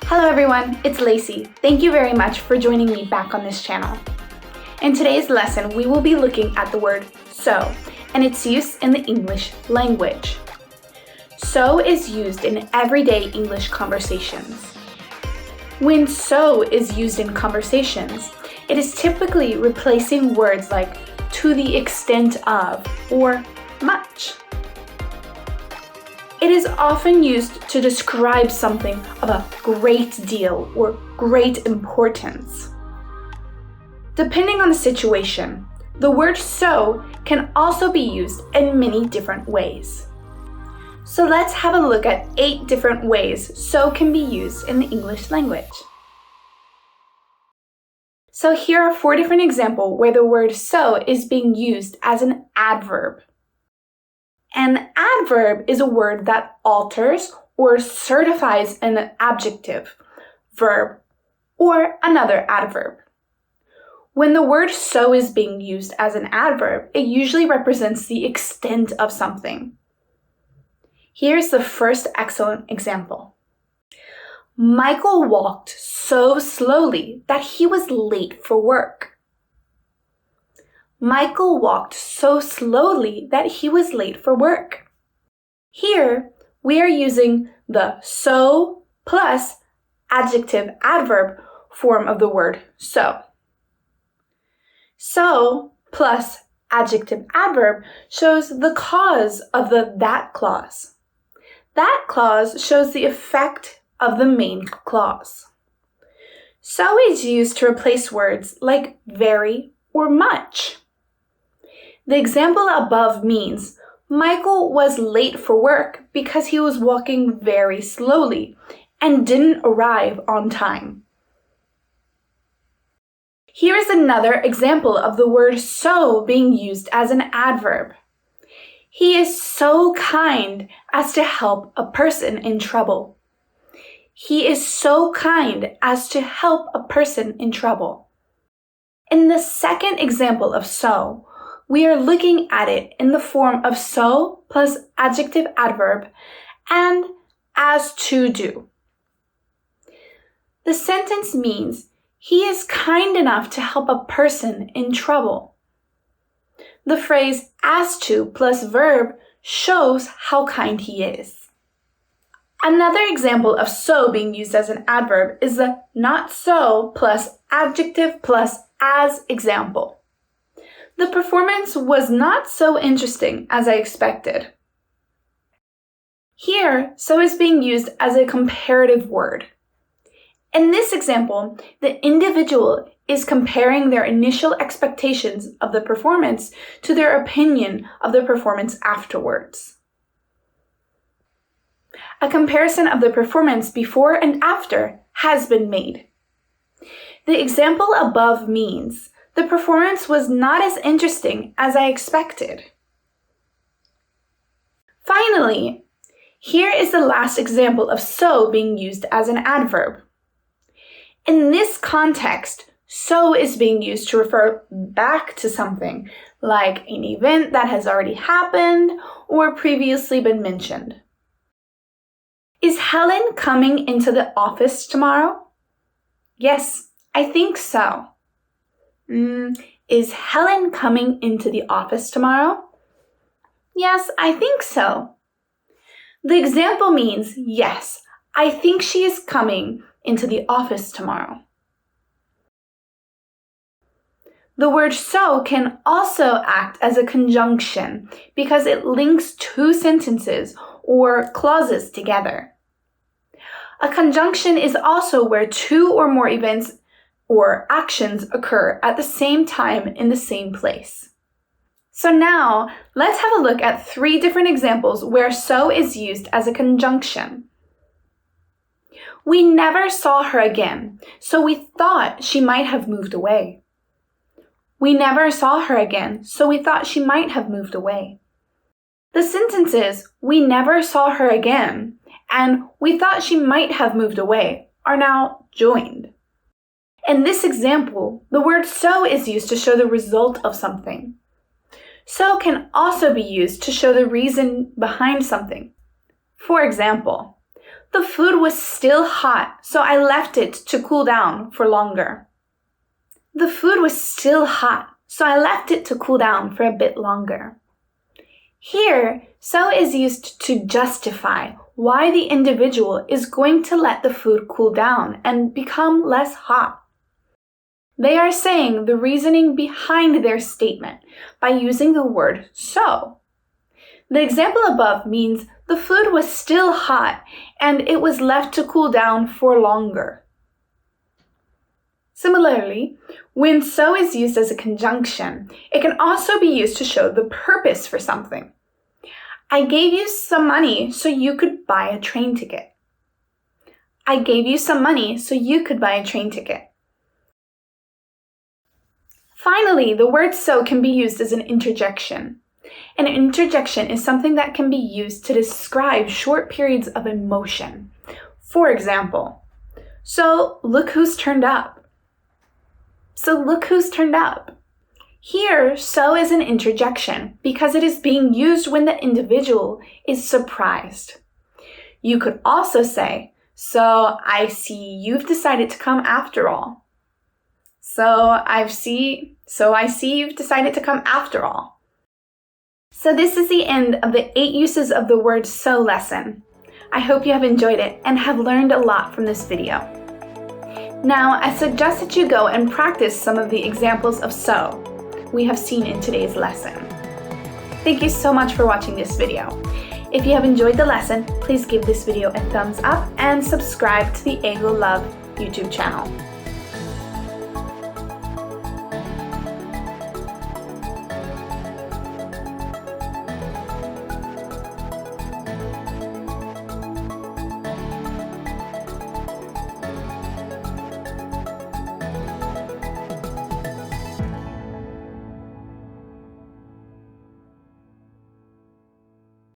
Hello everyone, it's Lacey. Thank you very much for joining me back on this channel. In today's lesson, we will be looking at the word so and its use in the English language. So is used in everyday English conversations. When so is used in conversations, it is typically replacing words like to the extent of or much. It is often used to describe something of a great deal or great importance. Depending on the situation, the word so can also be used in many different ways. So let's have a look at 8 different ways so can be used in the English language. So here are 4 different examples where the word so is being used as an adverb. An adverb is a word that alters or certifies an adjective, verb, or another adverb. When the word so is being used as an adverb, it usually represents the extent of something. Here's the first excellent example. Michael walked so slowly that he was late for work. Michael walked so slowly that he was late for work. Here, we are using the so plus adjective adverb form of the word so. So plus adjective adverb shows the cause of the that clause. That clause shows the effect of the main clause. So is used to replace words like very or much. The example above means Michael was late for work because he was walking very slowly and didn't arrive on time. Here is another example of the word so being used as an adverb. He is so kind as to help a person in trouble. He is so kind as to help a person in trouble. In the second example of so, we are looking at it in the form of so plus adjective adverb and as to do. The sentence means he is kind enough to help a person in trouble. The phrase as to plus verb shows how kind he is. Another example of so being used as an adverb is the not so plus adjective plus as example. The performance was not so interesting as I expected. Here, so is being used as a comparative word. In this example, the individual is comparing their initial expectations of the performance to their opinion of the performance afterwards. A comparison of the performance before and after has been made. The example above means the performance was not as interesting as I expected. Finally, here is the last example of so being used as an adverb. In this context, so is being used to refer back to something, like an event that has already happened or previously been mentioned. Is Helen coming into the office tomorrow? Yes, I think so. Is Helen coming into the office tomorrow? Yes, I think so. The example means, yes, I think she is coming into the office tomorrow. The word so can also act as a conjunction because it links 2 sentences or clauses together. A conjunction is also where 2 or more events or actions occur at the same time in the same place. So now, let's have a look at 3 different examples where so is used as a conjunction. We never saw her again, so we thought she might have moved away. We never saw her again, so we thought she might have moved away. The sentences, we never saw her again, and we thought she might have moved away, are now joined. In this example, the word so is used to show the result of something. So can also be used to show the reason behind something. For example, The food was still hot, so I left it to cool down for longer. The food was still hot, so I left it to cool down for a bit longer. Here, so is used to justify why the individual is going to let the food cool down and become less hot. They are saying the reasoning behind their statement by using the word so. The example above means the food was still hot and it was left to cool down for longer. Similarly, when so is used as a conjunction, it can also be used to show the purpose for something. I gave you some money so you could buy a train ticket. I gave you some money so you could buy a train ticket. Finally, the word so can be used as an interjection. An interjection is something that can be used to describe short periods of emotion. For example, so look who's turned up. So look who's turned up. Here, so is an interjection because it is being used when the individual is surprised. You could also say, so I see you've decided to come after all. So I see you've decided to come after all. So this is the end of the 8 uses of the word so lesson. I hope you have enjoyed it and have learned a lot from this video. Now, I suggest that you go and practice some of the examples of so we have seen in today's lesson. Thank you so much for watching this video. If you have enjoyed the lesson, please give this video a thumbs up and subscribe to the Ego Love YouTube channel.